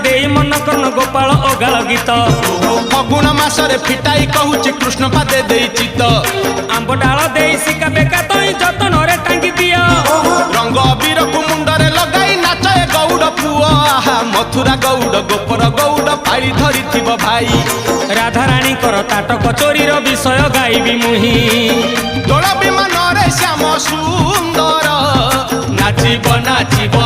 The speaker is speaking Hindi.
देई मन कर्ण गोपाल अगाल गीत फगुण मासरे फिटाई कहूची कृष्ण पादे देई चित आंब डाल देई सिका बेका तई जतन रे टांगी दिया रंग अबीर को मुंडरे लगाई नाचे गौड़ पुआ मथुरा गौड़ गोपर गौड़ पाड़ी धरी थिब भाई राधा रानी कर ताटक चोरी विषय गाइबी मुही दोल विमान रे श्याम सुंदर नाचिब नाचिब